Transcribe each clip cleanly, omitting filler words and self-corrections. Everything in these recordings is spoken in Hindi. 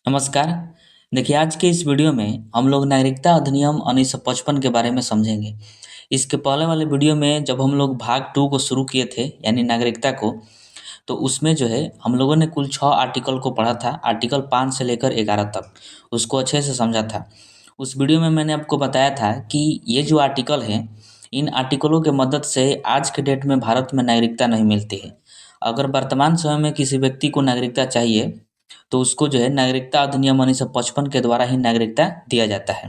नमस्कार। देखिए, आज के इस वीडियो में हम लोग नागरिकता अधिनियम 1955 के बारे में समझेंगे। इसके पहले वाले वीडियो में जब हम लोग भाग 2 को शुरू किए थे यानी नागरिकता को, तो उसमें जो है हम लोगों ने कुल 6 आर्टिकल को पढ़ा था, आर्टिकल 5 से लेकर 11 तक। उसको अच्छे से समझा था। उस वीडियो में मैंने आपको बताया था कि ये जो आर्टिकल हैं, इन आर्टिकलों के मदद से आज के डेट में भारत में नागरिकता नहीं मिलती है। अगर वर्तमान समय में किसी व्यक्ति को नागरिकता चाहिए, तो उसको जो है नागरिकता अधिनियम 1955 के द्वारा ही नागरिकता दिया जाता है।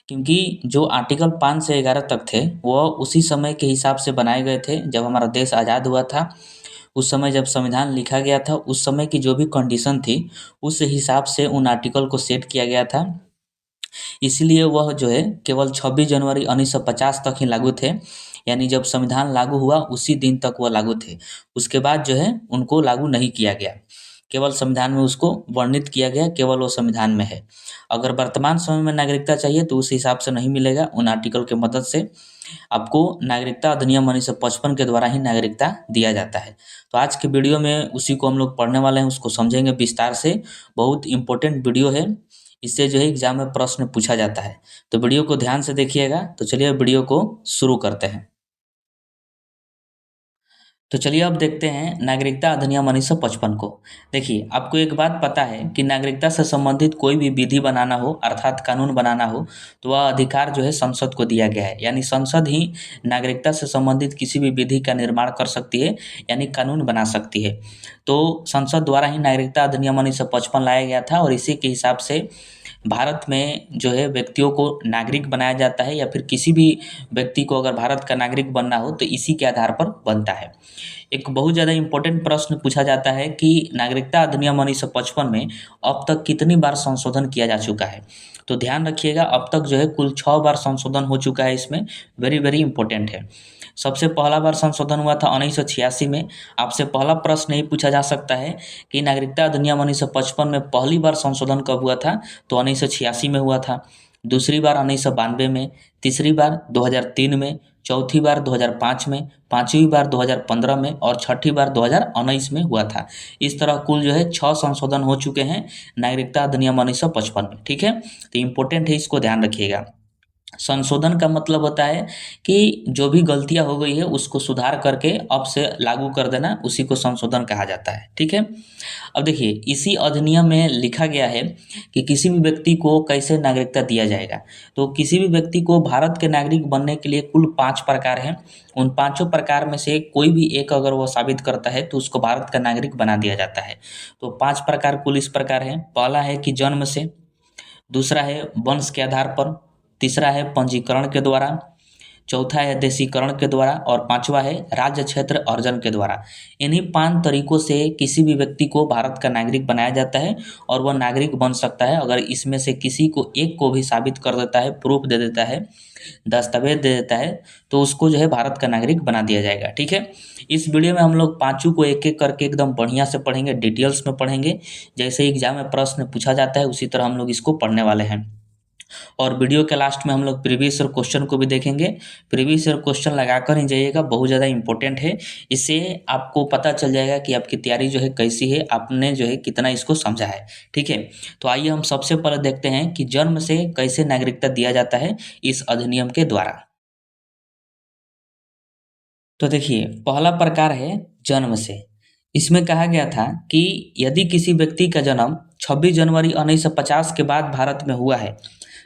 क्योंकि जो आर्टिकल 5 से 11 तक थे, वह उसी समय के हिसाब से बनाए गए थे जब हमारा देश आज़ाद हुआ था। उस समय जब संविधान लिखा गया था, उस समय की जो भी कंडीशन थी, उस हिसाब से उन आर्टिकल को सेट किया गया था। इसीलिए वह जो है केवल 26 जनवरी 1950 तक ही लागू थे। यानी जब संविधान लागू हुआ उसी दिन तक वह लागू थे। उसके बाद जो है उनको लागू नहीं किया गया। केवल संविधान में उसको वर्णित किया गया, केवल वो संविधान में है। अगर वर्तमान समय में नागरिकता चाहिए तो उस हिसाब से नहीं मिलेगा। उन आर्टिकल के मदद से आपको नागरिकता अधिनियम 1955 के द्वारा ही नागरिकता दिया जाता है। तो आज के वीडियो में उसी को हम लोग पढ़ने वाले हैं, उसको समझेंगे विस्तार से। बहुत इंपॉर्टेंट वीडियो है। इससे जो है एग्जाम में प्रश्न पूछा जाता है। तो वीडियो को ध्यान से देखिएगा। तो चलिए वीडियो को शुरू करते हैं। तो चलिए अब देखते हैं नागरिकता अधिनियम 1955 को। देखिए, आपको एक बात पता है कि नागरिकता से संबंधित कोई भी विधि बनाना हो अर्थात कानून बनाना हो, तो वह अधिकार जो है संसद को दिया गया है। यानी संसद ही नागरिकता से संबंधित किसी भी विधि का निर्माण कर सकती है, यानी कानून बना सकती है। तो संसद द्वारा ही नागरिकता अधिनियम 1955 लाया गया था और इसी के हिसाब से भारत में जो है व्यक्तियों को नागरिक बनाया जाता है, या फिर किसी भी व्यक्ति को अगर भारत का नागरिक बनना हो तो इसी के आधार पर बनता है। एक बहुत ज़्यादा इम्पोर्टेंट प्रश्न पूछा जाता है कि नागरिकता अधिनियम 1955 में अब तक कितनी बार संशोधन किया जा चुका है। तो ध्यान रखिएगा, अब तक जो है कुल 6 बार संशोधन हो चुका है इसमें। वेरी वेरी इंपॉर्टेंट है। सबसे पहला बार संशोधन हुआ था 1986 में। आपसे पहला प्रश्न यही पूछा जा सकता है कि नागरिकता अधिनियम 1955 में पहली बार संशोधन कब हुआ था, तो 1986 में हुआ था। दूसरी बार 1992 में, तीसरी बार 2003 में, चौथी बार 2005 में, पांचवी बार 2015 में और छठी बार 2019 में हुआ था। इस तरह कुल जो है 6 संशोधन हो चुके हैं नागरिकता अधिनियम 1955 में। ठीक है, तो इम्पोर्टेंट है, इसको ध्यान रखिएगा। संशोधन का मतलब होता है कि जो भी गलतियाँ हो गई है उसको सुधार करके अब से लागू कर देना, उसी को संशोधन कहा जाता है। ठीक है, अब देखिए इसी अधिनियम में लिखा गया है कि किसी भी व्यक्ति को कैसे नागरिकता दिया जाएगा। तो किसी भी व्यक्ति को भारत के नागरिक बनने के लिए कुल 5 प्रकार हैं। उन पाँचों प्रकार में से कोई भी एक अगर वो साबित करता है तो उसको भारत का नागरिक बना दिया जाता है। तो 5 प्रकार कुल इस प्रकार हैं। पहला है कि जन्म से, दूसरा है वंश के आधार पर, तीसरा है पंजीकरण के द्वारा, चौथा है देशीकरण के द्वारा और पांचवा है राज्य क्षेत्र अर्जन के द्वारा। इन्हीं 5 तरीकों से किसी भी व्यक्ति को भारत का नागरिक बनाया जाता है और वह नागरिक बन सकता है। अगर इसमें से किसी को एक को भी साबित कर देता है, प्रूफ दे देता है, दस्तावेज दे देता है, तो उसको जो है भारत का नागरिक बना दिया जाएगा। ठीक है, इस वीडियो में हम लोग पाँचों को एक एक करके एकदम बढ़िया से पढ़ेंगे, डिटेल्स में पढ़ेंगे। जैसे एग्जाम में प्रश्न पूछा जाता है उसी तरह हम लोग इसको पढ़ने वाले हैं। और वीडियो के लास्ट में हम लोग प्रीवियस ईयर क्वेश्चन को भी देखेंगे। प्रीवियस ईयर क्वेश्चन लगाकर ही जाइएगा, बहुत ज़्यादा इंपॉर्टेंट है। इससे आपको पता चल जाएगा कि आपकी तैयारी जो है कैसी है, आपने जो है कितना इसको समझा है। ठीक है, तो आइए हम सबसे पहले देखते हैं कि जन्म से कैसे नागरिकता दिया जाता है इस अधिनियम के द्वारा। तो देखिए, पहला प्रकार है जन्म से। इसमें कहा गया था कि यदि किसी व्यक्ति का जन्म 26 जनवरी 1950 के बाद भारत में हुआ है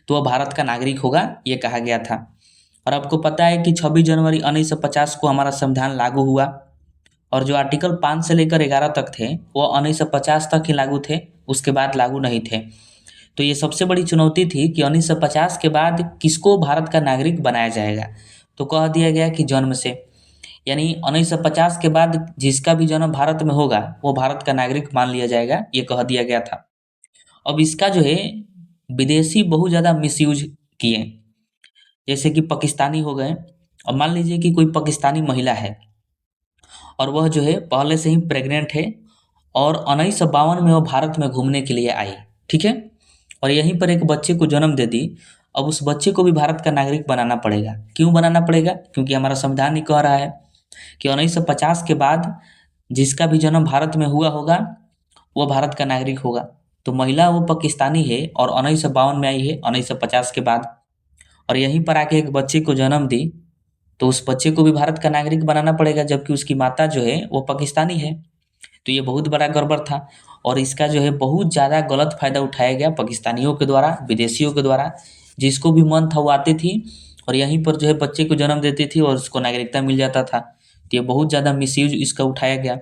तो वह भारत का नागरिक होगा, ये कहा गया था। और आपको पता है कि 26 जनवरी 1950 को हमारा संविधान लागू हुआ और जो आर्टिकल 5 से लेकर 11 तक थे वो 1950 तक ही लागू थे, उसके बाद लागू नहीं थे। तो ये सबसे बड़ी चुनौती थी कि 1950 के बाद किसको भारत का नागरिक बनाया जाएगा। तो कह दिया गया कि जन्म से, यानी 1950 के बाद जिसका भी जन्म भारत में होगा वो भारत का नागरिक मान लिया जाएगा, ये कह दिया गया था। अब इसका जो है विदेशी बहुत ज़्यादा मिसयूज किए, जैसे कि पाकिस्तानी हो गए। अब मान लीजिए कि कोई पाकिस्तानी महिला है और वह जो है पहले से ही प्रेग्नेंट है और 1952 में वो भारत में घूमने के लिए आई। ठीक है, और यहीं पर एक बच्चे को जन्म दे दी। अब उस बच्चे को भी भारत का नागरिक बनाना पड़ेगा। क्यों बनाना पड़ेगा? क्योंकि हमारा संविधान ही कह रहा है कि 1950 के बाद जिसका भी जन्म भारत में हुआ होगा वो भारत का नागरिक होगा। तो महिला वो पाकिस्तानी है और 1952 में आई है, 1950 के बाद, और यहीं पर आके एक बच्चे को जन्म दी, तो उस बच्चे को भी भारत का नागरिक बनाना पड़ेगा, जबकि उसकी माता जो है वो पाकिस्तानी है। तो ये बहुत बड़ा गड़बड़ था, और इसका जो है बहुत ज़्यादा गलत फ़ायदा उठाया गया पाकिस्तानियों के द्वारा, विदेशियों के द्वारा। जिसको भी मन था वो आती थी और यहीं पर जो है बच्चे को जन्म देती थी और उसको नागरिकता मिल जाता था। तो ये बहुत ज़्यादा मिसयूज इसका उठाया गया,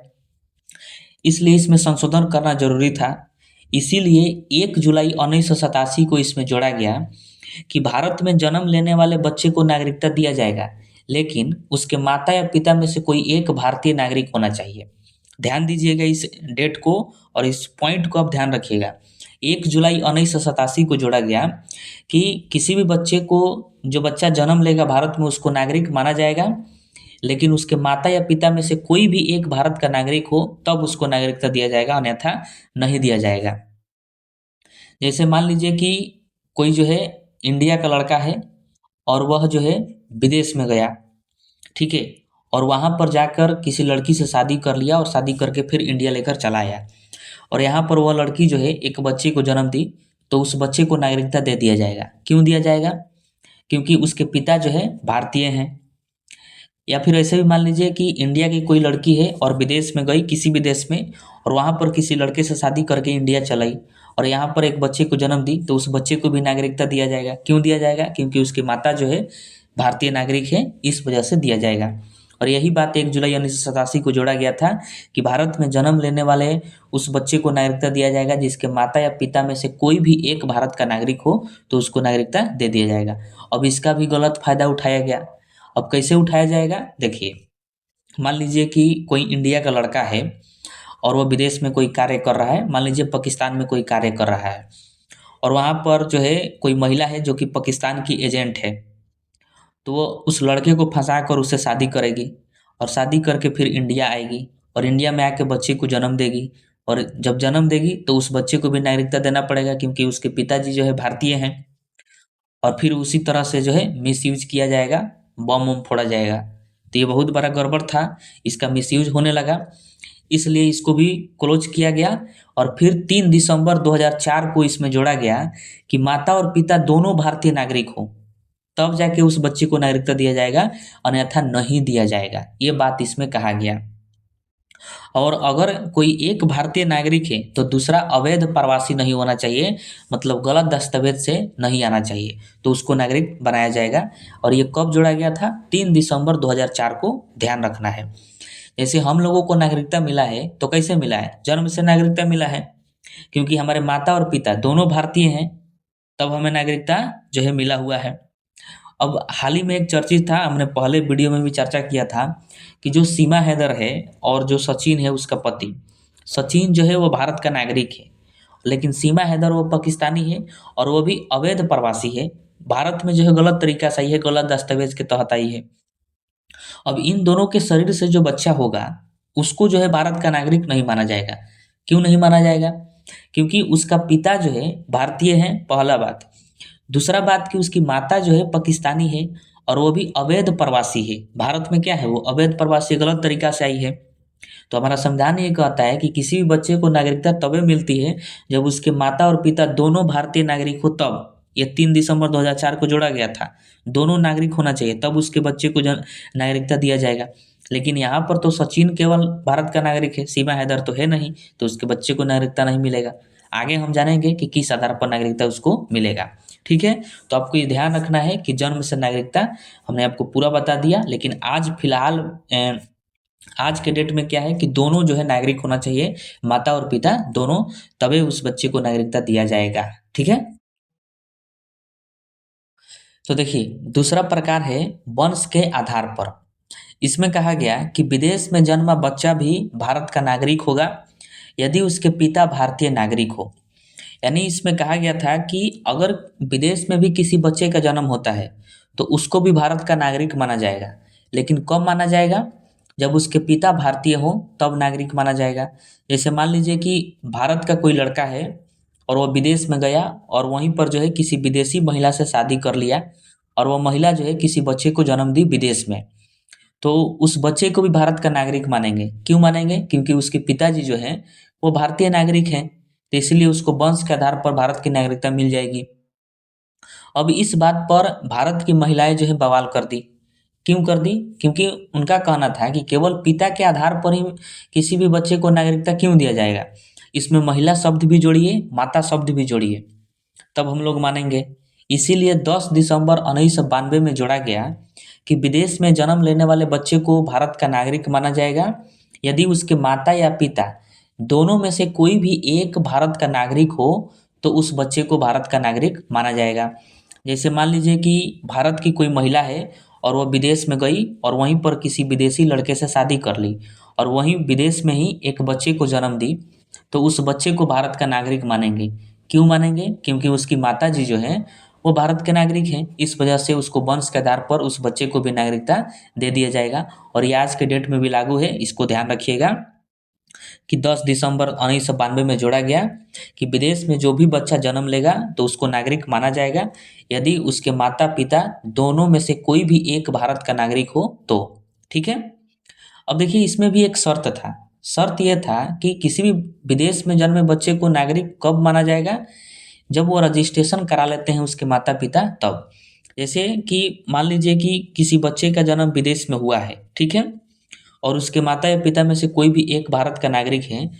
इसलिए इसमें संशोधन करना ज़रूरी था। इसीलिए 1 जुलाई 1987 को इसमें जोड़ा गया कि भारत में जन्म लेने वाले बच्चे को नागरिकता दिया जाएगा, लेकिन उसके माता या पिता में से कोई एक भारतीय नागरिक होना चाहिए। ध्यान दीजिएगा इस डेट को, और इस पॉइंट को आप ध्यान रखिएगा। 1 जुलाई 1987 को जोड़ा गया कि किसी भी बच्चे को, जो बच्चा जन्म लेगा भारत में, उसको नागरिक माना जाएगा, लेकिन उसके माता या पिता में से कोई भी एक भारत का नागरिक हो तब उसको नागरिकता दिया जाएगा, अन्यथा नहीं दिया जाएगा। जैसे मान लीजिए कि कोई जो है इंडिया का लड़का है और वह जो है विदेश में गया, ठीक है, और वहाँ पर जाकर किसी लड़की से शादी कर लिया और शादी करके फिर इंडिया लेकर चला आया, और यहाँ पर वह लड़की जो है एक बच्चे को जन्म दी, तो उस बच्चे को नागरिकता दे दिया जाएगा। क्यों दिया जाएगा? क्योंकि उसके पिता जो है भारतीय हैं। या फिर ऐसे भी मान लीजिए कि इंडिया की कोई लड़की है और विदेश में गई, किसी भी देश में, और वहाँ पर किसी लड़के से शादी करके इंडिया चल आई और यहाँ पर एक बच्चे को जन्म दी, तो उस बच्चे को भी नागरिकता दिया जाएगा। क्यों दिया जाएगा? क्योंकि उसकी माता जो है भारतीय नागरिक है, इस वजह से दिया जाएगा। और यही बात 1 जुलाई 1987 को जोड़ा गया था कि भारत में जन्म लेने वाले उस बच्चे को नागरिकता दिया जाएगा जिसके माता या पिता में से कोई भी एक भारत का नागरिक हो, तो उसको नागरिकता दे दिया जाएगा। अब इसका भी गलत फायदा उठाया गया। अब कैसे उठाया जाएगा? देखिए, मान लीजिए कि कोई इंडिया का लड़का है और वो विदेश में कोई कार्य कर रहा है, मान लीजिए पाकिस्तान में कोई कार्य कर रहा है, और वहाँ पर जो है कोई महिला है जो कि पाकिस्तान की एजेंट है, तो वो उस लड़के को फंसा कर उससे शादी करेगी और शादी करके फिर इंडिया आएगी और इंडिया में आके बच्चे को जन्म देगी, और जब जन्म देगी तो उस बच्चे को भी नागरिकता देना पड़ेगा क्योंकि उसके पिताजी जो है भारतीय हैं, और फिर उसी तरह से जो है मिसयूज किया जाएगा, बम वम फोड़ा जाएगा। तो ये बहुत बड़ा गड़बड़ था, इसका मिसयूज होने लगा, इसलिए इसको भी क्लोज किया गया। और फिर 3 दिसंबर 2004 को इसमें जोड़ा गया कि माता और पिता दोनों भारतीय नागरिक हो, तब जाके उस बच्चे को नागरिकता दिया जाएगा, अन्यथा नहीं दिया जाएगा। ये बात इसमें कहा गया। और अगर कोई एक भारतीय नागरिक है तो दूसरा अवैध प्रवासी नहीं होना चाहिए, मतलब गलत दस्तावेज से नहीं आना चाहिए, तो उसको नागरिक बनाया जाएगा। और ये कब जोड़ा गया था? 3 दिसंबर 2004 को, ध्यान रखना है। जैसे हम लोगों को नागरिकता मिला है तो कैसे मिला है? जन्म से नागरिकता मिला है, क्योंकि हमारे माता और पिता दोनों भारतीय हैं, तब हमें नागरिकता जो है मिला हुआ है। अब हाल ही में एक चर्चित था, हमने पहले वीडियो में भी चर्चा किया था कि जो सीमा हैदर है और जो सचिन है उसका पति, सचिन जो है वो भारत का नागरिक है, लेकिन सीमा हैदर वो पाकिस्तानी है और वो भी अवैध प्रवासी है, भारत में जो है गलत तरीका से आई है, गलत दस्तावेज के तहत आई है। अब इन दोनों के शरीर से जो बच्चा होगा उसको जो है भारत का नागरिक नहीं माना जाएगा। क्यों नहीं माना जाएगा? क्योंकि उसका पिता जो है भारतीय है, पहला बात। दूसरा बात कि उसकी माता जो है पाकिस्तानी है और वो भी अवैध प्रवासी है। भारत में क्या है, वो अवैध प्रवासी गलत तरीका से आई है। तो हमारा संविधान ये कहता है कि किसी भी बच्चे को नागरिकता तभी मिलती है जब उसके माता और पिता दोनों भारतीय नागरिक हो तब। ये 3 दिसंबर 2004 को जोड़ा गया था, दोनों नागरिक होना चाहिए तब उसके बच्चे को नागरिकता दिया जाएगा। लेकिन यहाँ पर तो सचिन केवल भारत का नागरिक है, सीमा हैदर तो है नहीं, तो उसके बच्चे को नागरिकता नहीं मिलेगा। आगे हम जानेंगे कि किस आधार पर नागरिकता उसको मिलेगा। ठीक है, तो आपको ये ध्यान रखना है कि जन्म से नागरिकता हमने आपको पूरा बता दिया, लेकिन आज फिलहाल आज के डेट में क्या है कि दोनों जो है नागरिक होना चाहिए, माता और पिता दोनों, तभी उस बच्चे को नागरिकता दिया जाएगा। ठीक है, तो देखिए दूसरा प्रकार है वंश के आधार पर। इसमें कहा गया कि विदेश में जन्मा बच्चा भी भारत का नागरिक होगा यदि उसके पिता भारतीय नागरिक हो। यानी इसमें कहा गया था कि अगर विदेश में भी किसी बच्चे का जन्म होता है तो उसको भी भारत का नागरिक माना जाएगा, लेकिन कब माना जाएगा? जब उसके पिता भारतीय हो तब नागरिक माना जाएगा। जैसे मान लीजिए कि भारत का कोई लड़का है और वो विदेश में गया और वहीं पर जो है किसी विदेशी महिला से शादी कर लिया, और वो महिला जो है किसी बच्चे को जन्म दी विदेश में, तो उस बच्चे को भी भारत का नागरिक मानेंगे। क्यों मानेंगे? क्योंकि उसके पिताजी जो हैं वो भारतीय नागरिक हैं। तो इसलिए उसको वंश के आधार पर भारत की नागरिकता मिल जाएगी। अब इस बात पर भारत की महिलाएं जो है बवाल कर दी। क्यों कर दी? क्योंकि उनका कहना था कि केवल पिता के आधार पर ही किसी भी बच्चे को नागरिकता क्यों दिया जाएगा, इसमें महिला शब्द भी जोड़िए, माता शब्द भी जोड़िए, तब हम लोग मानेंगे। इसीलिए 10 दिसंबर 1992 में जोड़ा गया कि विदेश में जन्म लेने वाले बच्चे को भारत का नागरिक माना जाएगा यदि उसके माता या पिता दोनों में से कोई भी एक भारत का नागरिक हो, तो उस बच्चे को भारत का नागरिक माना जाएगा। जैसे मान लीजिए कि भारत की कोई महिला है और वह विदेश में गई और वहीं पर किसी विदेशी लड़के से शादी कर ली और वहीं विदेश में ही एक बच्चे को जन्म दी, तो उस बच्चे को भारत का नागरिक मानेंगे। क्यों मानेंगे? क्योंकि उसकी माता जी जो हैं वो भारत के नागरिक हैं। इस वजह से उसको वंश के आधार पर उस बच्चे को भी नागरिकता दे दिया जाएगा और ये आज के डेट में भी लागू है। इसको ध्यान रखिएगा कि 10 दिसंबर 1992 में जोड़ा गया कि विदेश में जो भी बच्चा जन्म लेगा तो उसको नागरिक माना जाएगा यदि उसके माता पिता दोनों में से कोई भी एक भारत का नागरिक हो तो। ठीक है। अब देखिए इसमें भी एक शर्त था। शर्त यह था कि किसी भी विदेश में जन्मे बच्चे को नागरिक कब माना जाएगा? जब वो रजिस्ट्रेशन करा लेते हैं उसके माता पिता तब। जैसे कि मान लीजिए कि किसी बच्चे का जन्म विदेश में हुआ है, ठीक है, और उसके माता या पिता में से कोई भी एक भारत का नागरिक है,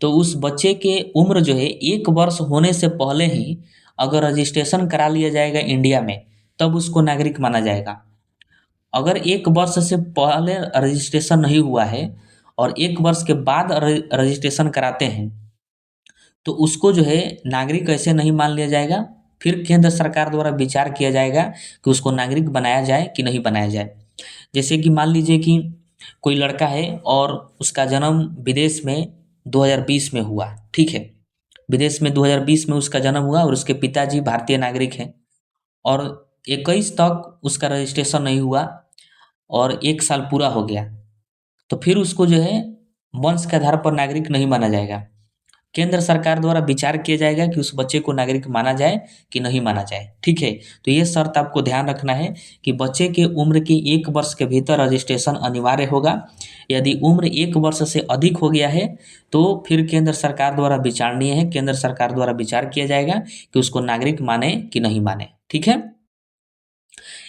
तो उस बच्चे के उम्र जो है 1 वर्ष होने से पहले ही अगर रजिस्ट्रेशन करा लिया जाएगा इंडिया में, तब उसको नागरिक माना जाएगा। अगर 1 वर्ष से पहले रजिस्ट्रेशन नहीं हुआ है और 1 वर्ष के बाद रजिस्ट्रेशन कराते हैं, तो उसको जो है नागरिक ऐसे नहीं मान लिया जाएगा। फिर केंद्र सरकार द्वारा विचार किया जाएगा कि उसको नागरिक बनाया जाए कि नहीं बनाया जाए। जैसे कि मान लीजिए कि कोई लड़का है और उसका जन्म विदेश में 2020 में हुआ, ठीक है। विदेश में 2020 में उसका जन्म हुआ और उसके पिताजी भारतीय नागरिक हैं और 21 तक उसका रजिस्ट्रेशन नहीं हुआ और 1 साल पूरा हो गया, तो फिर उसको जो है वंश के आधार पर नागरिक नहीं माना जाएगा। केंद्र सरकार द्वारा विचार किया जाएगा कि उस बच्चे को नागरिक माना जाए कि नहीं माना जाए। ठीक है। तो ये शर्त आपको ध्यान रखना है कि बच्चे के उम्र के 1 वर्ष के भीतर रजिस्ट्रेशन अनिवार्य होगा। यदि उम्र 1 वर्ष से अधिक हो गया है तो फिर केंद्र सरकार द्वारा विचारणीय है, केंद्र सरकार द्वारा विचार किया जाएगा कि उसको नागरिक माने कि नहीं माने। ठीक है।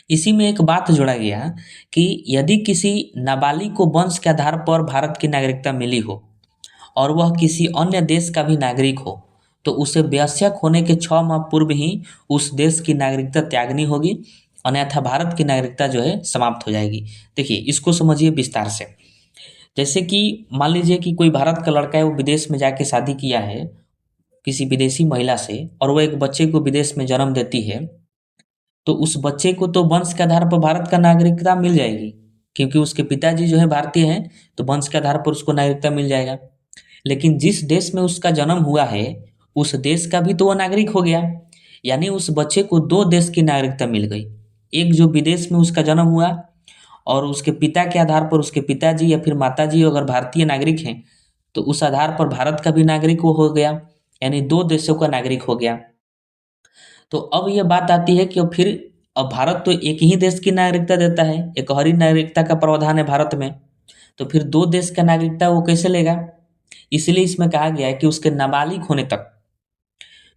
इसी में एक बात जोड़ा गया कि यदि किसी नाबालिग को वंश के आधार पर भारत की नागरिकता मिली हो और वह किसी अन्य देश का भी नागरिक हो, तो उसे वयस्क होने के 6 माह पूर्व ही उस देश की नागरिकता त्यागनी होगी, अन्यथा भारत की नागरिकता जो है समाप्त हो जाएगी। देखिए इसको समझिए विस्तार से। जैसे कि मान लीजिए कि कोई भारत का लड़का है, वो विदेश में जाके शादी किया है किसी विदेशी महिला से और वो एक बच्चे को विदेश में जन्म देती है, तो उस बच्चे को तो वंश के आधार पर भारत का नागरिकता मिल जाएगी क्योंकि उसके पिताजी जो है भारतीय हैं, तो वंश के आधार पर उसको नागरिकता मिल जाएगा। लेकिन जिस देश में उसका जन्म हुआ है उस देश का भी तो वो नागरिक हो गया, यानी उस बच्चे को 2 देश की नागरिकता मिल गई। एक जो विदेश में उसका जन्म हुआ और उसके पिता के आधार पर उसके पिताजी या फिर माताजी अगर भारतीय नागरिक हैं, तो उस आधार पर भारत का भी नागरिक वो हो गया, यानी 2 देशों का नागरिक हो गया। तो अब ये बात आती है कि अब भारत तो एक ही देश की नागरिकता देता है, एकहरी नागरिकता का प्रावधान है भारत में, तो फिर 2 देश का नागरिकता वो कैसे लेगा? इसलिए इसमें कहा गया है कि उसके नाबालिग होने तक,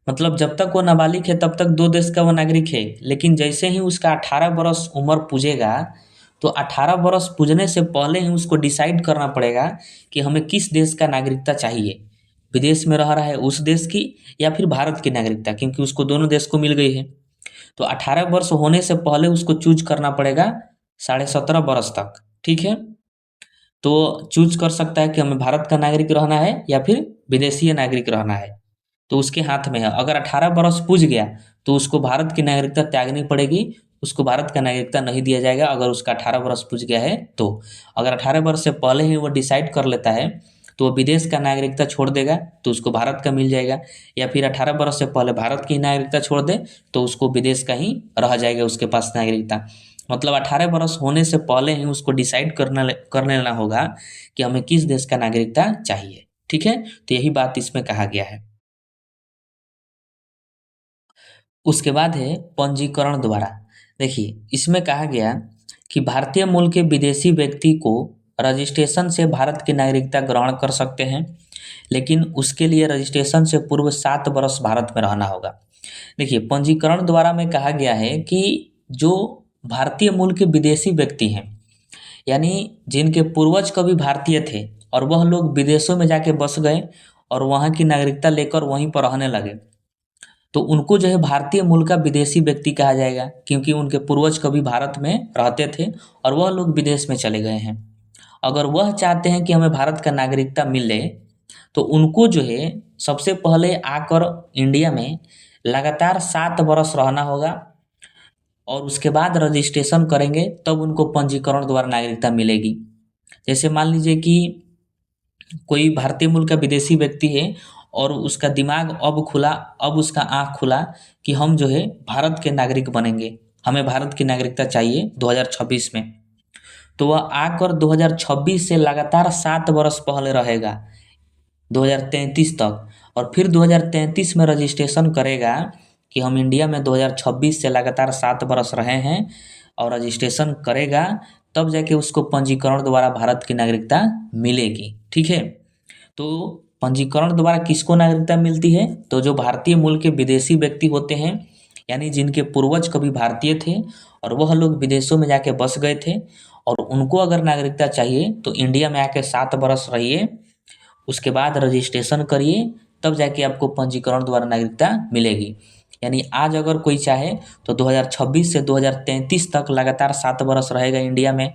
मतलब जब तक वो नाबालिग है तब तक 2 देश का वो नागरिक है, लेकिन जैसे ही उसका 18 वर्ष उम्र पूजेगा, तो 18 वर्ष पूजने से पहले ही उसको डिसाइड करना पड़ेगा कि हमें किस देश का नागरिकता चाहिए, विदेश में रह रहा है उस देश की या फिर भारत की नागरिकता, क्योंकि उसको दोनों देश को मिल गई है। तो 18 वर्ष होने से पहले उसको चूज करना पड़ेगा 17.5 वर्ष तक। ठीक है। तो चूज कर सकता है कि हमें भारत का नागरिक रहना है या फिर विदेशी नागरिक रहना है, तो उसके हाथ में है। अगर 18 वर्ष पूज गया तो उसको भारत की नागरिकता त्यागनी पड़ेगी, उसको भारत का नागरिकता नहीं दिया जाएगा अगर उसका 18 वर्ष पूज गया है। तो अगर 18 वर्ष से पहले ही वो डिसाइड कर लेता है तो वो विदेश का नागरिकता छोड़ देगा तो उसको भारत का मिल जाएगा, या फिर 18 वर्ष से पहले भारत की नागरिकता छोड़ दे तो उसको विदेश का ही रह जाएगा उसके पास नागरिकता। मतलब 18 वर्ष होने से पहले ही उसको डिसाइड कर लेना होगा कि हमें किस देश का नागरिकता चाहिए। ठीक है। तो यही बात इसमें कहा गया है। उसके बाद है पंजीकरण द्वारा। देखिए इसमें कहा गया कि भारतीय मूल के विदेशी व्यक्ति को रजिस्ट्रेशन से भारत की नागरिकता ग्रहण कर सकते हैं, लेकिन उसके लिए रजिस्ट्रेशन से पूर्व 7 वर्ष भारत में रहना होगा। देखिए, पंजीकरण द्वारा में कहा गया है कि जो भारतीय मूल के विदेशी व्यक्ति हैं, यानी जिनके पूर्वज कभी भारतीय थे और वह लोग विदेशों में जाके बस गए और वहाँ की नागरिकता लेकर वहीं पर रहने लगे, तो उनको जो है भारतीय मूल का विदेशी व्यक्ति कहा जाएगा, क्योंकि उनके पूर्वज कभी भारत में रहते थे और वह लोग विदेश में चले गए हैं। अगर वह चाहते हैं कि हमें भारत का नागरिकता मिले, तो उनको जो है सबसे पहले आकर इंडिया में लगातार 7 वर्ष रहना होगा और उसके बाद रजिस्ट्रेशन करेंगे, तब उनको पंजीकरण द्वारा नागरिकता मिलेगी। जैसे मान लीजिए कि कोई भारतीय मूल का विदेशी व्यक्ति है और उसका दिमाग अब खुला, अब उसका आँख खुला कि हम जो है भारत के नागरिक बनेंगे, हमें भारत की नागरिकता चाहिए 2026 में। तो वह आकर 2026 से लगातार 7 वर्ष पहले रहेगा, 2033 तक, और फिर 2033 में रजिस्ट्रेशन करेगा कि हम इंडिया में 2026 से लगातार 7 वर्ष रहे हैं, और रजिस्ट्रेशन करेगा, तब जाके उसको पंजीकरण द्वारा भारत की नागरिकता मिलेगी। ठीक है, तो पंजीकरण द्वारा किसको नागरिकता मिलती है? तो जो भारतीय मूल के विदेशी व्यक्ति होते हैं, यानी जिनके पूर्वज कभी भारतीय थे और वह लोग विदेशों में जाके बस गए थे, और उनको अगर नागरिकता चाहिए तो इंडिया में आके 7 वर्ष रहिए, उसके बाद रजिस्ट्रेशन करिए, तब जाके आपको पंजीकरण द्वारा नागरिकता मिलेगी। यानी आज अगर कोई चाहे तो 2026 से 2033 तक लगातार 7 वर्ष रहेगा इंडिया में,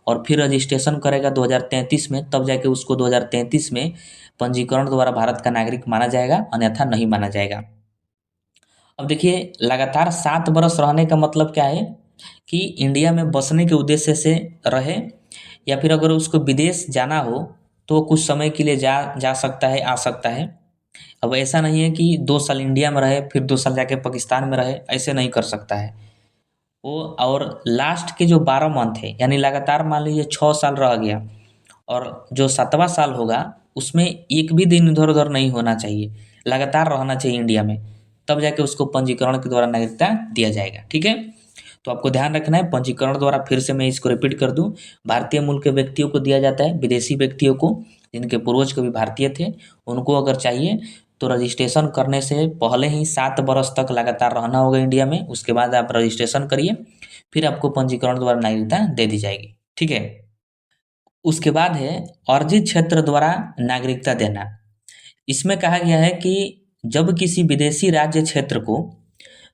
और फिर रजिस्ट्रेशन करेगा 2033 में, तब जाके उसको 2033 में पंजीकरण द्वारा भारत का नागरिक माना जाएगा, अन्यथा नहीं माना जाएगा। अब देखिए, लगातार 7 वर्ष रहने का मतलब क्या है कि इंडिया में बसने के उद्देश्य से रहे, या फिर अगर उसको विदेश जाना हो तो वो कुछ समय के लिए जा सकता है, आ सकता है। अब ऐसा नहीं है कि 2 साल इंडिया में रहे फिर 2 साल जाके पाकिस्तान में रहे, ऐसे नहीं कर सकता है वो। और लास्ट के जो 12 मंथ है, यानी लगातार मान लीजिए 6 साल रह गया, और जो 7वां साल होगा उसमें एक भी दिन इधर उधर नहीं होना चाहिए, लगातार रहना चाहिए इंडिया में, तब जाके उसको पंजीकरण के द्वारा नागरिकता दिया जाएगा। ठीक है, तो आपको ध्यान रखना है, पंजीकरण द्वारा, फिर से मैं इसको रिपीट कर दूं, भारतीय मूल के व्यक्तियों को दिया जाता है, विदेशी व्यक्तियों को जिनके पूर्वज कभी भारतीय थे, उनको अगर चाहिए तो रजिस्ट्रेशन करने से पहले ही 7 वर्ष तक लगातार रहना होगा इंडिया में, उसके बाद आप रजिस्ट्रेशन करिए, फिर आपको पंजीकरण द्वारा नागरिकता दे दी जाएगी। ठीक है, उसके बाद है अर्जित क्षेत्र द्वारा नागरिकता देना। इसमें कहा गया है कि जब किसी विदेशी राज्य क्षेत्र को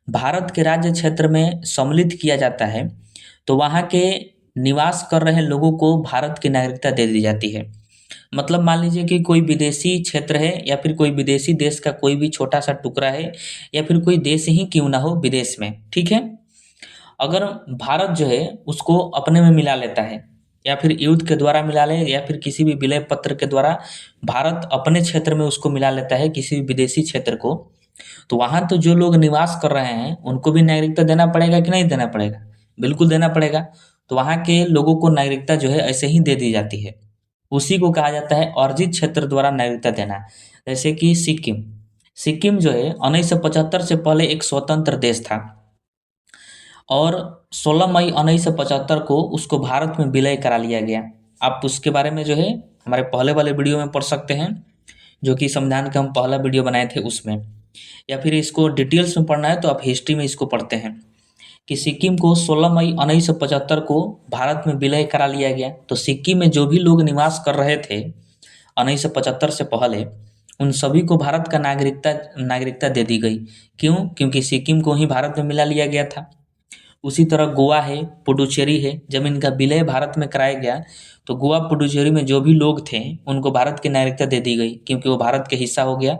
भारत के राज्य क्षेत्र में सम्मिलित किया जाता है, तो वहाँ के निवास कर रहे लोगों को भारत की नागरिकता दे दी जाती है। मतलब मान लीजिए कि कोई विदेशी क्षेत्र है, या फिर कोई विदेशी देश का कोई भी छोटा सा टुकड़ा है, या फिर कोई देश ही क्यों ना हो विदेश में, ठीक है, अगर भारत जो है उसको अपने में मिला लेता है, या फिर युद्ध के द्वारा मिला ले, या फिर किसी भी विलय पत्र के द्वारा भारत अपने क्षेत्र में उसको मिला लेता है किसी भी विदेशी क्षेत्र को, तो वहाँ तो जो लोग निवास कर रहे हैं उनको भी नागरिकता देना पड़ेगा कि नहीं देना पड़ेगा? बिल्कुल देना पड़ेगा। तो वहाँ के लोगों को नागरिकता जो है ऐसे ही दे दी जाती है, उसी को कहा जाता है अर्जित क्षेत्र द्वारा नागरिकता देना। जैसे कि सिक्किम, सिक्किम जो है 1975 से पहले एक स्वतंत्र देश था, और 16 मई 1975 को उसको भारत में विलय करा लिया गया। आप उसके बारे में जो है हमारे पहले वाले वीडियो में पढ़ सकते हैं, जो कि संविधान का हम पहला वीडियो बनाए थे उसमें, या फिर इसको डिटेल्स में पढ़ना है तो आप हिस्ट्री में इसको पढ़ते हैं कि सिक्किम को 16 मई 1975 को भारत में विलय करा लिया गया। तो सिक्किम में जो भी लोग निवास कर रहे थे 1975 से पहले, उन सभी को भारत का नागरिकता दे दी गई। क्यों? क्योंकि सिक्किम को ही भारत में मिला लिया गया था। उसी तरह गोवा है, पुडुचेरी है, जब इनका विलय भारत में कराया गया तो गोवा पुडुचेरी में जो भी लोग थे उनको भारत की नागरिकता दे दी गई, क्योंकि वो भारत के हिस्सा हो गया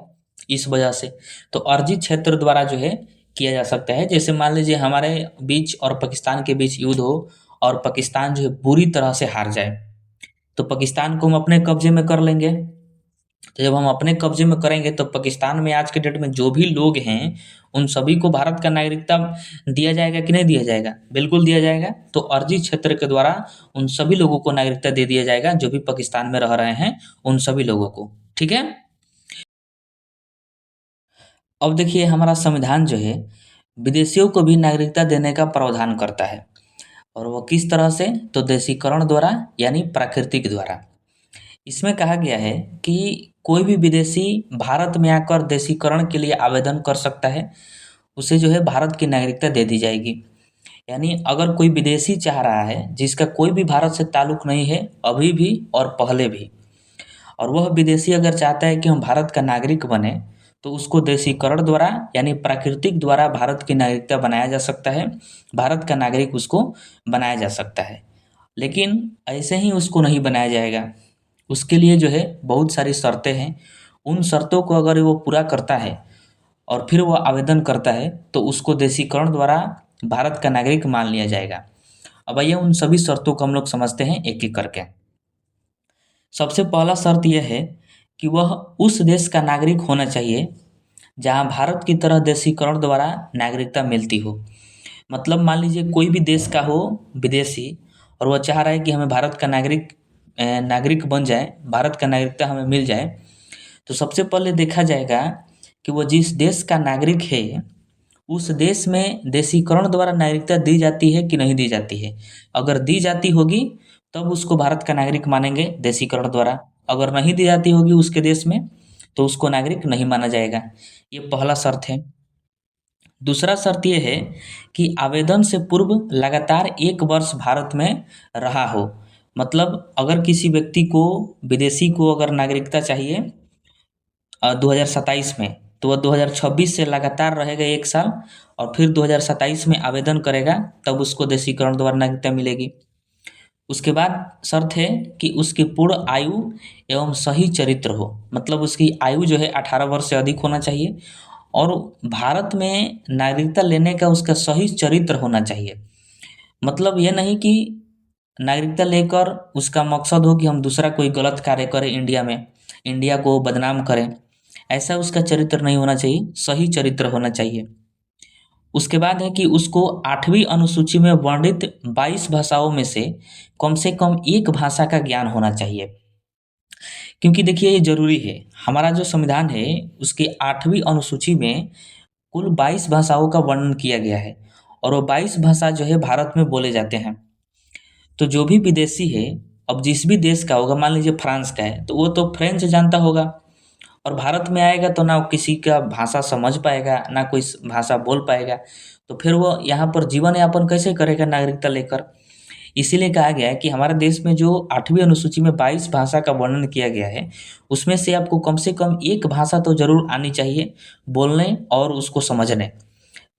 इस वजह से। तो अर्जित क्षेत्र द्वारा जो है किया जा सकता है। जैसे मान लीजिए हमारे बीच और पाकिस्तान के बीच युद्ध हो, और पाकिस्तान जो है बुरी तरह से हार जाए, तो पाकिस्तान को हम अपने कब्जे में कर लेंगे। तो जब हम अपने कब्जे में करेंगे तो पाकिस्तान में आज के डेट में जो भी लोग हैं उन सभी को भारत का नागरिकता दिया जाएगा कि नहीं दिया जाएगा? बिल्कुल दिया जाएगा। तो अर्जित क्षेत्र के द्वारा उन सभी लोगों को नागरिकता दे दिया जाएगा जो भी पाकिस्तान में रह रहे हैं, उन सभी लोगों को। ठीक है, अब देखिए हमारा संविधान जो है विदेशियों को भी नागरिकता देने का प्रावधान करता है, और वो किस तरह से? तो देशीकरण द्वारा, यानी प्राकृतिक द्वारा। इसमें कहा गया है कि कोई भी विदेशी भारत में आकर देशीकरण के लिए आवेदन कर सकता है, उसे जो है भारत की नागरिकता दे दी जाएगी। यानी अगर कोई विदेशी चाह रहा है जिसका कोई भी भारत से ताल्लुक नहीं है अभी भी और पहले भी, और वह विदेशी अगर चाहता है कि हम भारत का नागरिक बने, तो उसको देशीकरण द्वारा यानी प्राकृतिक द्वारा भारत की नागरिकता बनाया जा सकता है, भारत का नागरिक उसको बनाया जा सकता है। लेकिन ऐसे ही उसको नहीं बनाया जाएगा, उसके लिए जो है बहुत सारी शर्तें हैं। उन शर्तों को अगर वो पूरा करता है और फिर वो आवेदन करता है तो उसको देशीकरण द्वारा भारत का नागरिक मान लिया जाएगा। अब आइए उन सभी शर्तों को हम लोग समझते हैं एक एक करके। सबसे पहला शर्त यह है कि वह उस देश का नागरिक होना चाहिए जहाँ भारत की तरह देशीकरण द्वारा नागरिकता मिलती हो। मतलब मान लीजिए कोई भी देश का हो विदेशी और वह चाह रहा है कि हमें भारत का नागरिक बन जाए, भारत का नागरिकता हमें मिल जाए, तो सबसे पहले देखा जाएगा कि वो जिस देश का नागरिक है उस देश में देशीकरण द्वारा नागरिकता दी जाती है कि नहीं दी जाती है। अगर दी जाती होगी तब उसको भारत का नागरिक मानेंगे देशीकरण द्वारा, अगर नहीं दी जाती होगी उसके देश में तो उसको नागरिक नहीं माना जाएगा। ये पहला शर्त है। दूसरा शर्त ये है कि आवेदन से पूर्व लगातार 1 वर्ष भारत में रहा हो। मतलब अगर किसी व्यक्ति को, विदेशी को अगर नागरिकता चाहिए 2027 में, तो वह 2026 से लगातार रहेगा 1 साल और फिर 2027 में आवेदन करेगा, तब उसको देशीकरण द्वारा नागरिकता मिलेगी। उसके बाद शर्त है कि उसकी पूर्ण आयु एवं सही चरित्र हो। मतलब उसकी आयु जो है 18 वर्ष से अधिक होना चाहिए और भारत में नागरिकता लेने का उसका सही चरित्र होना चाहिए। मतलब ये नहीं कि नागरिकता लेकर उसका मकसद हो कि हम दूसरा कोई गलत कार्य करें इंडिया में, इंडिया को बदनाम करें, ऐसा उसका चरित्र नहीं होना चाहिए, सही चरित्र होना चाहिए। उसके बाद है कि उसको 8वीं अनुसूची में वर्णित 22 भाषाओं में से कम एक भाषा का ज्ञान होना चाहिए। क्योंकि देखिए ये ज़रूरी है, हमारा जो संविधान है उसकी 8वीं अनुसूची में कुल 22 भाषाओं का वर्णन किया गया है और वो 22 भाषा जो है भारत में बोले जाते हैं। तो जो भी विदेशी है, अब जिस भी देश का होगा, मान लीजिए फ्रांस का है तो वो तो फ्रेंच जानता होगा और भारत में आएगा तो ना वो किसी का भाषा समझ पाएगा ना कोई भाषा बोल पाएगा, तो फिर वो यहाँ पर जीवन यापन कैसे करेगा नागरिकता लेकर। इसीलिए कहा गया है कि हमारे देश में जो 8वीं अनुसूची में 22 भाषा का वर्णन किया गया है उसमें से कम एक भाषा तो जरूर आनी चाहिए बोलने और उसको समझने,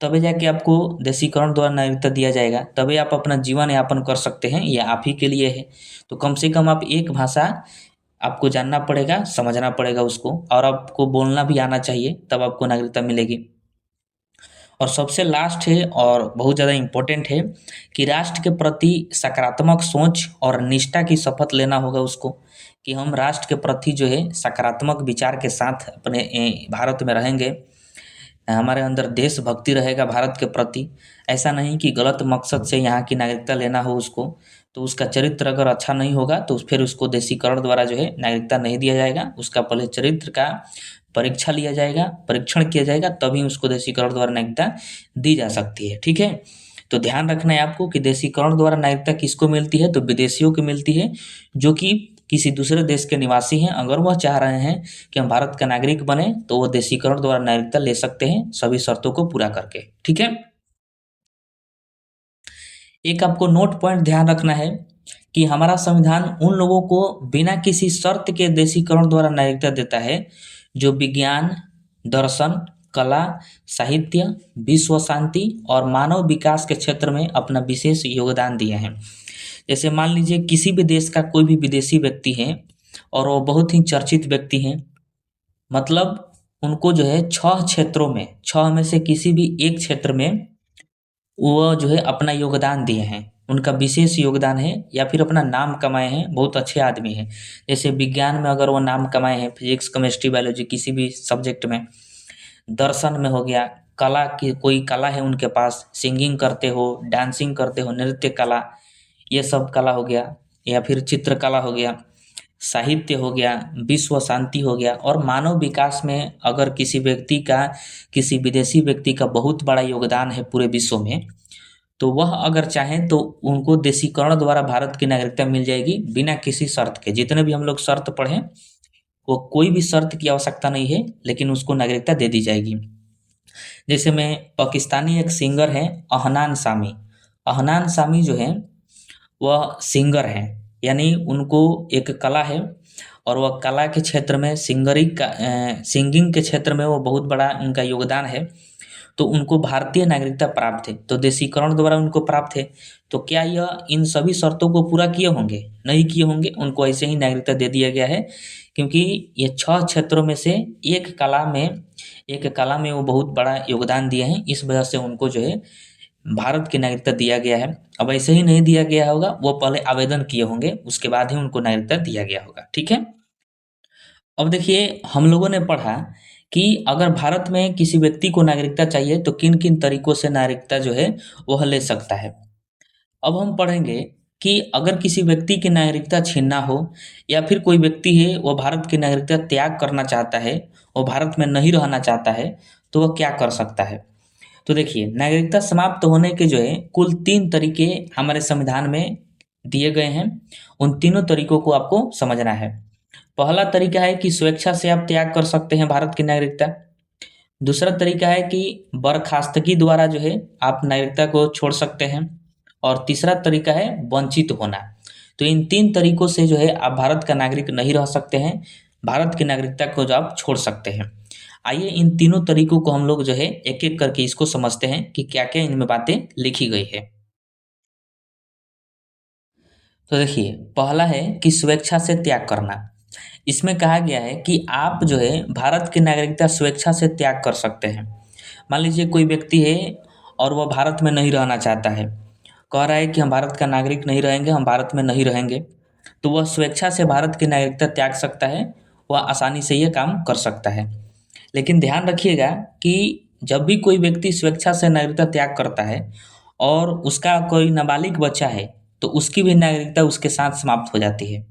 तभी जाके आपको देशीकरण द्वारा नागरिकता दिया जाएगा, तभी आप अपना जीवन यापन कर सकते हैं, ये आप ही के लिए है। तो कम से कम आप एक भाषा आपको जानना पड़ेगा, समझना पड़ेगा उसको, और आपको बोलना भी आना चाहिए, तब आपको नागरिकता मिलेगी। और सबसे लास्ट है और बहुत ज़्यादा इम्पोर्टेंट है कि राष्ट्र के प्रति सकारात्मक सोच और निष्ठा की शपथ लेना होगा उसको, कि हम राष्ट्र के प्रति जो है सकारात्मक विचार के साथ अपने भारत में रहेंगे, हमारे अंदर देशभक्ति रहेगा भारत के प्रति। ऐसा नहीं कि गलत मकसद से यहाँ की नागरिकता लेना हो उसको, तो उसका चरित्र अगर अच्छा नहीं होगा तो फिर उसको देशीकरण द्वारा जो है नागरिकता नहीं दिया जाएगा। उसका पहले चरित्र का परीक्षा लिया जाएगा, परीक्षण किया जाएगा, तभी उसको देशीकरण द्वारा नागरिकता दी जा सकती है। ठीक है, तो ध्यान रखना है आपको कि देशीकरण द्वारा नागरिकता किसको मिलती है, तो विदेशियों को मिलती है जो कि किसी दूसरे देश के निवासी हैं। अगर वह चाह रहे हैं कि हम भारत का नागरिक बने तो वो देशीकरण द्वारा नागरिकता ले सकते हैं सभी शर्तों को पूरा करके। ठीक है, एक आपको नोट पॉइंट ध्यान रखना है कि हमारा संविधान उन लोगों को बिना किसी शर्त के देशीकरण द्वारा नागरिकता देता है जो विज्ञान, दर्शन, कला, साहित्य, विश्व शांति और मानव विकास के क्षेत्र में अपना विशेष योगदान दिए हैं। जैसे मान लीजिए किसी भी देश का कोई भी विदेशी व्यक्ति है और वो बहुत ही चर्चित व्यक्ति हैं, मतलब उनको जो है 6 क्षेत्रों में, 6 में से किसी भी एक क्षेत्र में वो जो है अपना योगदान दिए हैं, उनका विशेष योगदान है या फिर अपना नाम कमाए हैं, बहुत अच्छे आदमी हैं। जैसे विज्ञान में अगर वो नाम कमाए हैं, फिजिक्स, केमिस्ट्री, बायोलॉजी किसी भी सब्जेक्ट में, दर्शन में हो गया, कला की कोई कला है उनके पास, सिंगिंग करते हो, डांसिंग करते हो, नृत्य कला, ये सब कला हो गया, या फिर चित्रकला हो गया, साहित्य हो गया, विश्व शांति हो गया, और मानव विकास में अगर किसी व्यक्ति का, किसी विदेशी व्यक्ति का बहुत बड़ा योगदान है पूरे विश्व में, तो वह अगर चाहें तो उनको देशीकरण द्वारा भारत की नागरिकता मिल जाएगी बिना किसी शर्त के। जितने भी हम लोग शर्त पढ़ें वो कोई भी शर्त की आवश्यकता नहीं है, लेकिन उसको नागरिकता दे दी जाएगी। जैसे में पाकिस्तानी एक सिंगर हैं अहनान सामी। अहनान सामी जो हैं वह सिंगर हैं, यानी उनको एक कला है और वह कला के क्षेत्र में सिंगिंग के क्षेत्र में वो बहुत बड़ा उनका योगदान है। तो उनको भारतीय नागरिकता प्राप्त है, तो देशीकरण द्वारा उनको प्राप्त है। तो क्या यह इन सभी शर्तों को पूरा किए होंगे? नहीं किए होंगे, उनको ऐसे ही नागरिकता दे दिया गया है, क्योंकि ये 6 क्षेत्रों में से एक कला में वो बहुत बड़ा योगदान दिए हैं, इस वजह से उनको जो है भारत की नागरिकता दिया गया है। अब ऐसे ही नहीं दिया गया होगा, वो पहले आवेदन किए होंगे, उसके बाद ही उनको नागरिकता दिया गया होगा। ठीक है। अब देखिए, हम लोगों ने पढ़ा कि अगर भारत में किसी व्यक्ति को नागरिकता चाहिए तो किन किन तरीकों से नागरिकता जो है वह ले सकता है। अब हम पढ़ेंगे कि अगर किसी व्यक्ति की नागरिकता छीनना हो या फिर कोई व्यक्ति है वो भारत की नागरिकता त्याग करना चाहता है, वो भारत में नहीं रहना चाहता है, तो वह क्या कर सकता है। तो देखिए, नागरिकता समाप्त होने के जो है कुल 3 तरीके हमारे संविधान में दिए गए हैं। उन तीनों तरीकों को आपको समझना है। पहला तरीका है कि स्वेच्छा से आप त्याग कर सकते हैं भारत की नागरिकता। दूसरा तरीका है कि बर्खास्तगी द्वारा जो है आप नागरिकता को छोड़ सकते हैं। और तीसरा तरीका है वंचित होना। तो इन 3 तरीकों से जो है आप भारत का नागरिक नहीं रह सकते हैं, भारत की नागरिकता को जो आप छोड़ सकते हैं। आइए इन तीनों तरीकों को हम लोग जो है एक-एक करके इसको समझते हैं कि क्या-क्या इनमें बातें लिखी गई है। तो देखिए, पहला है कि स्वेच्छा से त्याग करना। इसमें कहा गया है कि आप जो है भारत की नागरिकता स्वेच्छा से त्याग कर सकते हैं। मान लीजिए कोई व्यक्ति है और वह भारत में नहीं रहना चाहता है, कह रहा है कि हम भारत का नागरिक नहीं रहेंगे, हम भारत में नहीं रहेंगे, तो वह स्वेच्छा से भारत की नागरिकता त्याग सकता है, वह आसानी से ये काम कर सकता है। लेकिन ध्यान रखिएगा कि जब भी कोई व्यक्ति स्वेच्छा से नागरिकता त्याग करता है और उसका कोई नाबालिग बच्चा है, तो उसकी भी नागरिकता उसके साथ समाप्त हो जाती है।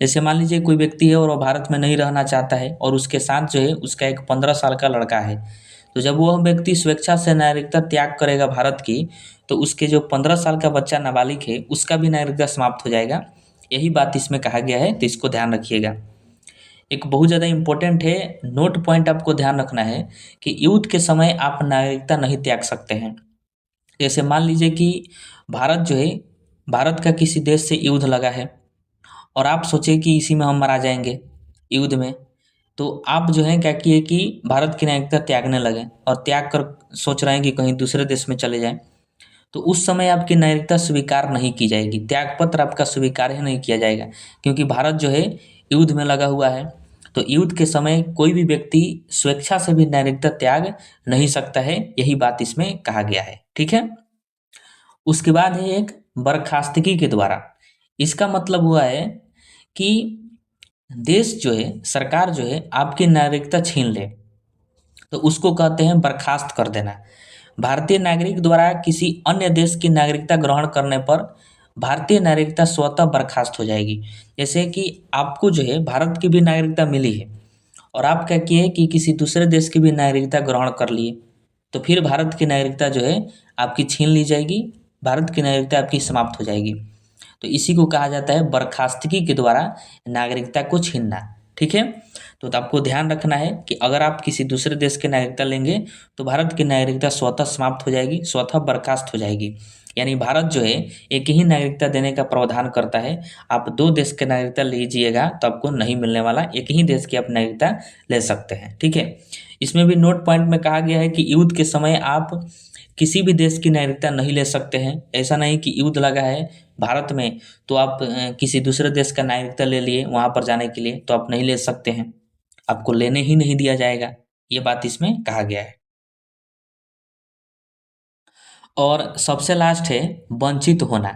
जैसे मान लीजिए कोई व्यक्ति है और वो भारत में नहीं रहना चाहता है और उसके साथ जो है उसका एक 15 साल का लड़का है। तो जब वह व्यक्ति स्वेच्छा से नागरिकता त्याग करेगा भारत की, तो उसके जो 15 साल का बच्चा नाबालिग है, उसका भी नागरिकता समाप्त हो जाएगा। यही बात इसमें कहा गया है, तो इसको ध्यान रखिएगा। एक बहुत ज़्यादा इम्पोर्टेंट है, नोट पॉइंट आपको ध्यान रखना है कि युद्ध के समय आप नागरिकता नहीं त्याग सकते हैं। जैसे मान लीजिए कि भारत जो है, भारत का किसी देश से युद्ध लगा है और आप सोचे कि इसी में हम मारा जाएंगे युद्ध में, तो आप जो है क्या किए कि भारत की नागरिकता त्यागने लगे और त्याग कर सोच रहे हैं कि कहीं दूसरे देश में चले जाएं, तो उस समय आपकी नागरिकता स्वीकार नहीं की जाएगी, त्यागपत्र आपका स्वीकार ही नहीं किया जाएगा, क्योंकि भारत जो है युद्ध में लगा हुआ है। तो युद्ध के समय कोई भी व्यक्ति स्वेच्छा से भी नागरिकता त्याग नहीं सकता है, यही बात इसमें कहा गया है। ठीक है। उसके बाद है एक बर्खास्तगी के द्वारा। इसका मतलब हुआ है कि देश जो है, सरकार जो है आपकी नागरिकता छीन ले, तो उसको कहते हैं बर्खास्त कर देना। भारतीय नागरिक द्वारा किसी अन्य देश की नागरिकता ग्रहण करने पर भारतीय नागरिकता स्वतः बर्खास्त हो जाएगी। जैसे कि आपको जो है भारत की भी नागरिकता मिली है और आप क्या किए कि किसी दूसरे देश की भी नागरिकता ग्रहण कर लिए, तो फिर भारत की नागरिकता जो है आपकी छीन ली जाएगी, भारत की नागरिकता आपकी समाप्त हो जाएगी। तो इसी को कहा जाता है बर्खास्तगी के द्वारा नागरिकता को छीनना। ठीक है। तो आपको ध्यान रखना है कि अगर आप किसी दूसरे देश की नागरिकता लेंगे तो भारत की नागरिकता स्वतः समाप्त हो जाएगी, स्वतः बर्खास्त हो जाएगी। यानी भारत जो है एक ही नागरिकता देने का प्रावधान करता है। आप 2 देश की नागरिकता लीजिएगा तो आपको नहीं मिलने वाला, एक ही देश की आप नागरिकता ले सकते हैं। ठीक है। इसमें भी नोट पॉइंट में कहा गया है कि युद्ध के समय आप किसी भी देश की नागरिकता नहीं ले सकते हैं। ऐसा नहीं कि युद्ध लगा है भारत में तो आप किसी दूसरे देश का नागरिकता ले लिए वहाँ पर जाने के लिए, तो आप नहीं ले सकते हैं, आपको लेने ही नहीं दिया जाएगा। ये बात इसमें कहा गया है। और सबसे लास्ट है वंचित होना।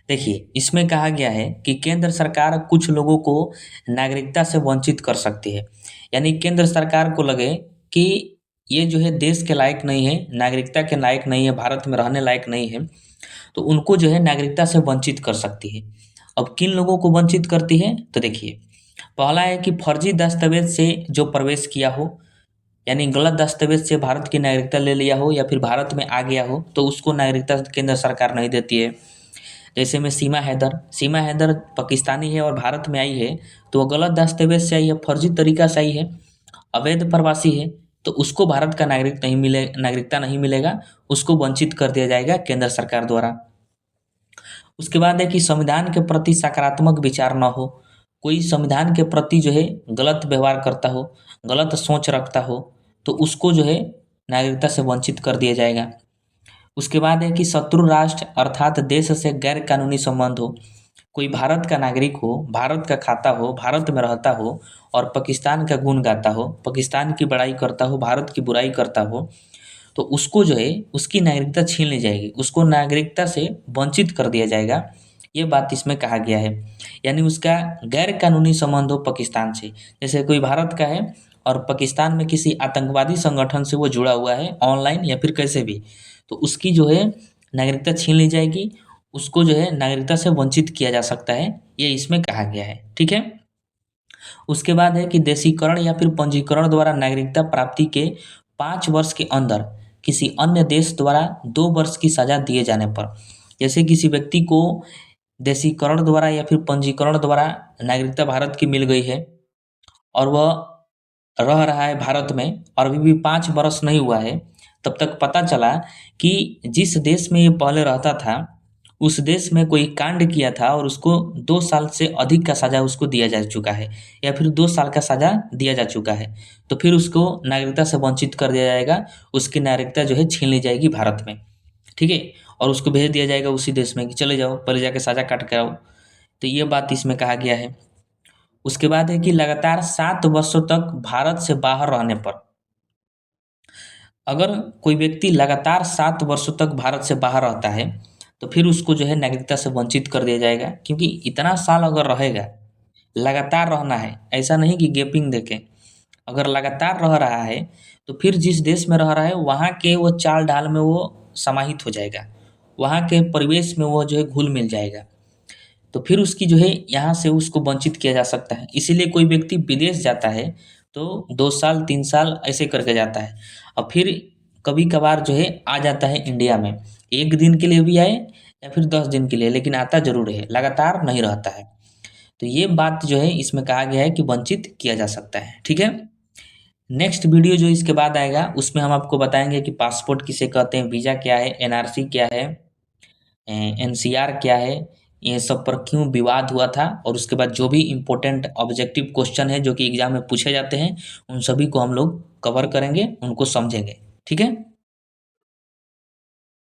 देखिए, इसमें कहा गया है कि केंद्र सरकार कुछ लोगों को नागरिकता से वंचित कर सकती है। यानी केंद्र सरकार को लगे कि ये जो है देश के लायक नहीं है, नागरिकता के लायक नहीं है, भारत में रहने लायक नहीं है, तो उनको जो है नागरिकता से वंचित कर सकती है। अब किन लोगों को वंचित करती है, तो देखिए, पहला है कि फर्जी दस्तावेज से जो प्रवेश किया हो, यानी गलत दस्तावेज से भारत की नागरिकता ले लिया हो या फिर भारत में आ गया हो, तो उसको नागरिकता केंद्र सरकार नहीं देती है। जैसे में सीमा हैदर पाकिस्तानी है और भारत में आई है, तो वो गलत दस्तावेज से आई है, फर्जी तरीका से आई है, अवैध प्रवासी है, तो उसको भारत का नागरिकता नहीं मिलेगा, उसको वंचित कर दिया जाएगा केंद्र सरकार द्वारा। उसके बाद है कि संविधान के प्रति सकारात्मक विचार न हो, कोई संविधान के प्रति जो है गलत व्यवहार करता हो, गलत सोच रखता हो, तो उसको जो है नागरिकता से वंचित कर दिया जाएगा। उसके बाद है कि शत्रु राष्ट्र अर्थात देश से गैर कानूनी संबंध हो, कोई भारत का नागरिक हो, भारत का खाता हो, भारत में रहता हो और पाकिस्तान का गुण गाता हो, पाकिस्तान की बड़ाई करता हो, भारत की बुराई करता हो, तो उसको जो है उसकी नागरिकता छीन ली जाएगी, उसको नागरिकता से वंचित कर दिया जाएगा। ये बात इसमें कहा गया है। यानी उसका गैर कानूनी संबंध हो पाकिस्तान से, जैसे कोई भारत का है और पाकिस्तान में किसी आतंकवादी संगठन से वो जुड़ा हुआ है ऑनलाइन या फिर कैसे भी, तो उसकी जो है नागरिकता छीन ली जाएगी, उसको जो है नागरिकता से वंचित किया जा सकता है, ये इसमें कहा गया है। ठीक है। उसके बाद है कि देशीकरण या फिर पंजीकरण द्वारा नागरिकता प्राप्ति के 5 वर्ष के अंदर किसी अन्य देश द्वारा 2 वर्ष की सजा दिए जाने पर, जैसे किसी व्यक्ति को देशीकरण द्वारा या फिर पंजीकरण द्वारा नागरिकता भारत की मिल गई है और वह रह रहा है भारत में और अभी भी 5 वर्ष नहीं हुआ है, तब तक पता चला कि जिस देश में ये पहले रहता था उस देश में कोई कांड किया था और उसको 2 साल से अधिक का सजा उसको दिया जा चुका है या फिर 2 साल का सजा दिया जा चुका है, तो फिर उसको नागरिकता से वंचित कर दिया जाएगा, उसकी नागरिकता जो है छीन ली जाएगी भारत में। ठीक है। और उसको भेज दिया जाएगा उसी देश में कि चले जाओ पहले जाके सजा काट के आओ। तो ये बात इसमें कहा गया है। उसके बाद है कि लगातार 7 वर्षों तक भारत से बाहर रहने पर, अगर कोई व्यक्ति लगातार 7 वर्षों तक भारत से बाहर रहता है तो फिर उसको जो है नागरिकता से वंचित कर दिया जाएगा, क्योंकि इतना साल अगर रहेगा, लगातार रहना है, ऐसा नहीं कि गैपिंग देके, अगर लगातार रह रहा है तो फिर जिस देश में रह रहा है वहाँ के वो चाल ढाल में वो समाहित हो जाएगा, वहाँ के परिवेश में वो जो है घुल मिल जाएगा, तो फिर उसकी जो है यहाँ से उसको वंचित किया जा सकता है। इसीलिए कोई व्यक्ति विदेश जाता है तो 2 साल 3 साल ऐसे करके जाता है और फिर कभी कभार जो है आ जाता है इंडिया में, 1 दिन के लिए भी आए या फिर 10 दिन के लिए, लेकिन आता जरूर है, लगातार नहीं रहता है। तो ये बात जो है इसमें कहा गया है कि वंचित किया जा सकता है। ठीक है। नेक्स्ट वीडियो जो इसके बाद आएगा उसमें हम आपको बताएंगे कि पासपोर्ट किसे कहते हैं, वीज़ा क्या है, एनआरसी क्या है, एनसीआर क्या है, ये सब पर क्यों विवाद हुआ था, और उसके बाद जो भी इम्पोर्टेंट ऑब्जेक्टिव क्वेश्चन है जो कि एग्जाम में पूछे जाते हैं उन सभी को हम लोग कवर करेंगे, उनको समझेंगे। ठीक है।